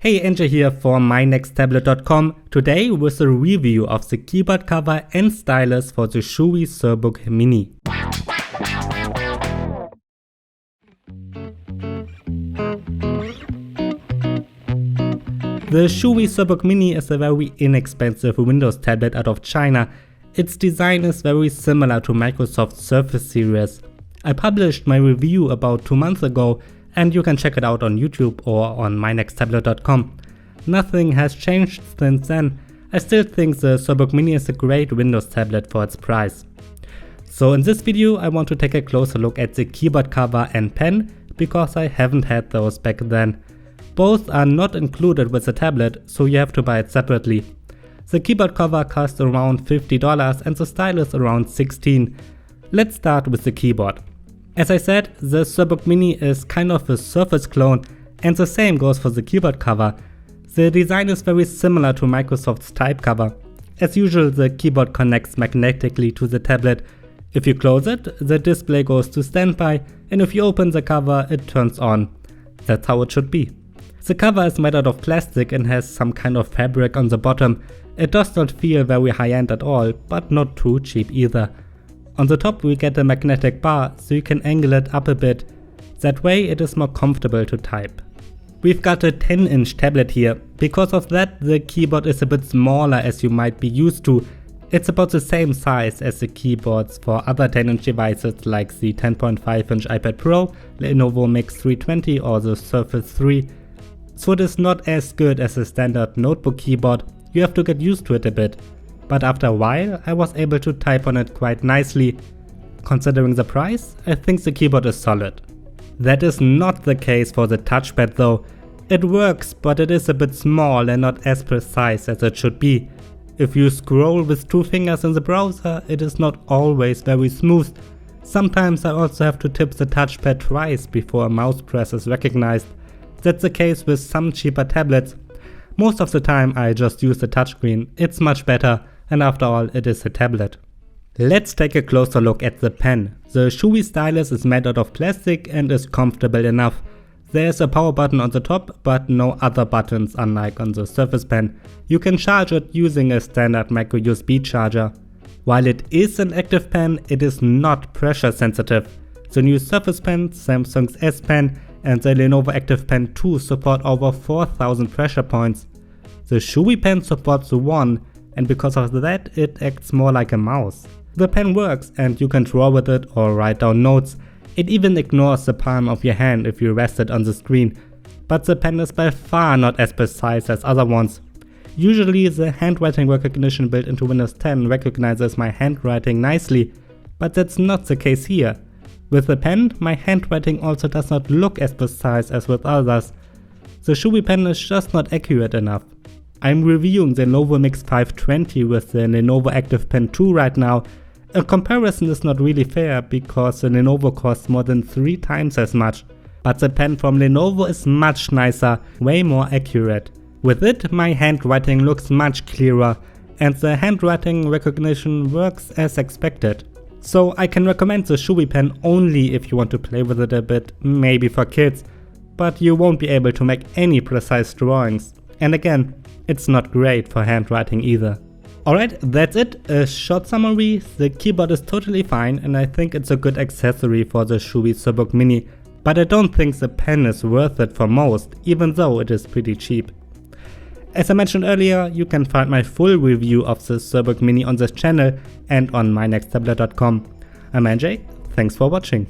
Hey, Angel here for mynexttablet.com. Today with a review of the keyboard cover and stylus for the Shui Surebook Mini. The Shui Surebook Mini is a very inexpensive Windows tablet out of China. Its design is very similar to Microsoft's Surface series. I published my review about 2 months ago, and you can check it out on YouTube or on mynexttablet.com. Nothing has changed since then. I still think the Surebook Mini is a great Windows tablet for its price. So in this video I want to take a closer look at the keyboard cover and pen, because I haven't had those back then. Both are not included with the tablet, so you have to buy it separately. The keyboard cover costs around $50 and the stylus around $16. Let's start with the keyboard. As I said, the Surebook Mini is kind of a Surface clone, and the same goes for the keyboard cover. The design is very similar to Microsoft's Type cover. As usual, the keyboard connects magnetically to the tablet. If you close it, the display goes to standby, and if you open the cover, it turns on. That's how it should be. The cover is made out of plastic and has some kind of fabric on the bottom. It does not feel very high-end at all, but not too cheap either. On the top we get a magnetic bar, so you can angle it up a bit. That way it is more comfortable to type. We've got a 10-inch tablet here. Because of that, the keyboard is a bit smaller as you might be used to. It's about the same size as the keyboards for other 10-inch devices like the 10.5-inch iPad Pro, Lenovo Mix 320 or the Surface 3. So it is not as good as a standard notebook keyboard. You have to get used to it a bit. But after a while, I was able to type on it quite nicely. Considering the price, I think the keyboard is solid. That is not the case for the touchpad though. It works, but it is a bit small and not as precise as it should be. If you scroll with 2 fingers in the browser, it is not always very smooth. Sometimes I also have to tip the touchpad twice before a mouse press is recognized. That's the case with some cheaper tablets. Most of the time I just use the touchscreen. It's much better. And after all, it is a tablet. Let's take a closer look at the pen. The Shui stylus is made out of plastic and is comfortable enough. There is a power button on the top, but no other buttons unlike on the Surface Pen. You can charge it using a standard micro USB charger. While it is an active pen, it is not pressure sensitive. The new Surface Pen, Samsung's S Pen and the Lenovo Active Pen 2 support over 4000 pressure points. The Shui pen supports 1, and because of that it acts more like a mouse. The pen works and you can draw with it or write down notes. It even ignores the palm of your hand if you rest it on the screen. But the pen is by far not as precise as other ones. Usually the handwriting recognition built into Windows 10 recognizes my handwriting nicely, but that's not the case here. With the pen, my handwriting also does not look as precise as with others. The Shui pen is just not accurate enough. I'm reviewing the Lenovo Mix 520 with the Lenovo Active Pen 2 right now. A comparison is not really fair because the Lenovo costs more than 3 times as much. But the pen from Lenovo is much nicer, way more accurate. With it, my handwriting looks much clearer and the handwriting recognition works as expected. So I can recommend the Shui pen only if you want to play with it a bit, maybe for kids, but you won't be able to make any precise drawings. And again, it's not great for handwriting either. Alright, that's it. A short summary. The keyboard is totally fine and I think it's a good accessory for the Shui Surebook Mini, but I don't think the pen is worth it for most, even though it is pretty cheap. As I mentioned earlier, you can find my full review of the Surebook Mini on this channel and on mynexttablet.com. I'm NJ, thanks for watching.